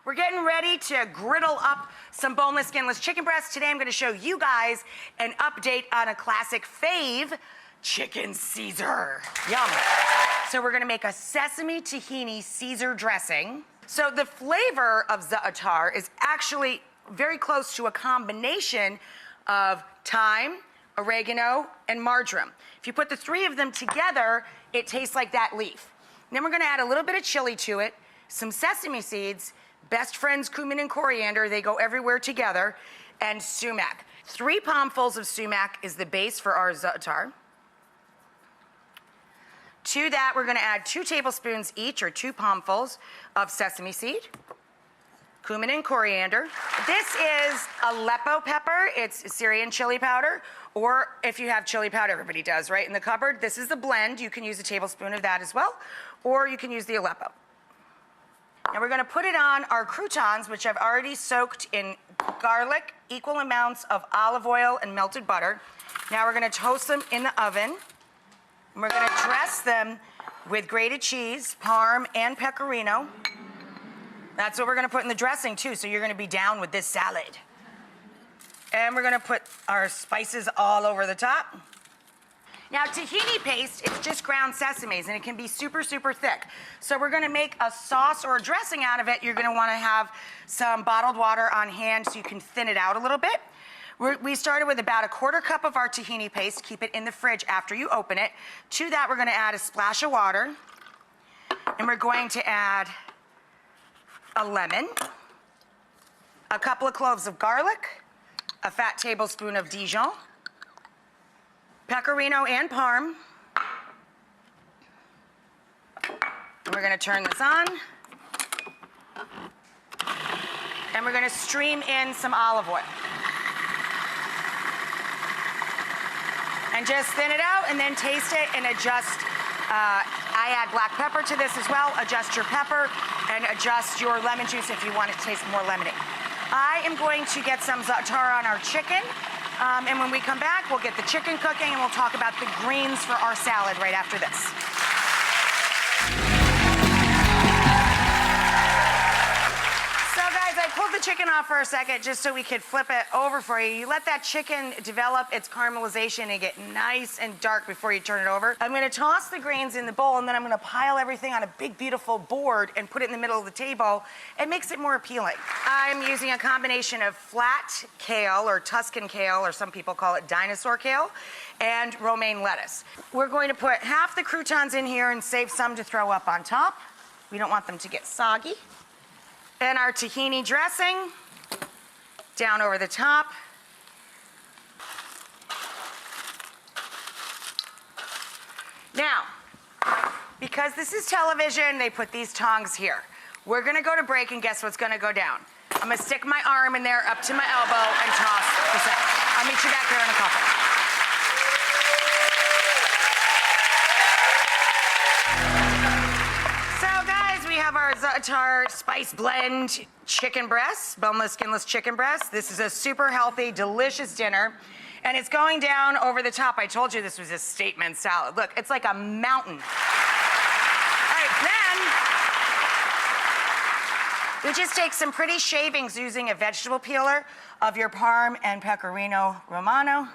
We're getting ready to griddle up some boneless, skinless chicken breasts. Today I'm gonna show you guys an update on a classic fave, chicken Caesar. Yum. So we're gonna make a sesame tahini Caesar dressing. So the flavor of Za'atar is actually very close to a combination of thyme, oregano, and marjoram. If you put the three of them together, it tastes like that leaf. Then we're gonna add a little bit of chili to it, some sesame seeds, best friends cumin and coriander, they go everywhere together, and sumac. 3 palmfuls of sumac is the base for our Za'atar. To that, we're gonna add 2 tablespoons each, or 2 palmfuls of sesame seed, cumin and coriander. This is Aleppo pepper. It's Syrian chili powder, or if you have chili powder, everybody does, right, in the cupboard. This is the blend. You can use a tablespoon of that as well, or you can use the Aleppo. Now we're gonna put it on our croutons, which I've already soaked in garlic, equal amounts of olive oil and melted butter. Now we're gonna toast them in the oven. And we're gonna dress them with grated cheese, parm, and pecorino. That's what we're gonna put in the dressing too, so you're gonna be down with this salad. And we're gonna put our spices all over the top. Now, tahini paste, it's just ground sesames, and it can be super, super thick. So we're gonna make a sauce or a dressing out of it. You're gonna wanna have some bottled water on hand so you can thin it out a little bit. We started with about 1/4 cup of our tahini paste. Keep it in the fridge after you open it. To that, we're gonna add a splash of water, and we're going to add a lemon, a couple of cloves of garlic, a fat tablespoon of Dijon, pecorino and parm. And we're gonna turn this on. And we're gonna stream in some olive oil. And just thin it out and then taste it and adjust. I add black pepper to this as well. Adjust your pepper and adjust your lemon juice if you want it to taste more lemony. I am going to get some Za'atar on our chicken. And when we come back, we'll get the chicken cooking and we'll talk about the greens for our salad right after this. So guys, I pulled the chicken off for a second just so we could flip it over for you. You let that chicken develop its caramelization and get nice and dark before you turn it over. I'm gonna toss the greens in the bowl, and then I'm gonna pile everything on a big, beautiful board and put it in the middle of the table. It makes it more appealing. I'm using a combination of flat kale, or Tuscan kale, or some people call it dinosaur kale, and romaine lettuce. We're going to put half the croutons in here and save some to throw up on top. We don't want them to get soggy. And our tahini dressing down over the top. Now, because this is television, they put these tongs here. We're gonna go to break, and guess what's gonna go down? I'm gonna stick my arm in there up to my elbow and toss this out. I'll meet you back there in a couple. So guys, we have our Za'atar spice blend chicken breasts, boneless, skinless chicken breasts. This is a super healthy, delicious dinner. And it's going down over the top. I told you this was a statement salad. Look, it's like a mountain. All right, then we just take some pretty shavings using a vegetable peeler of your parm and pecorino romano.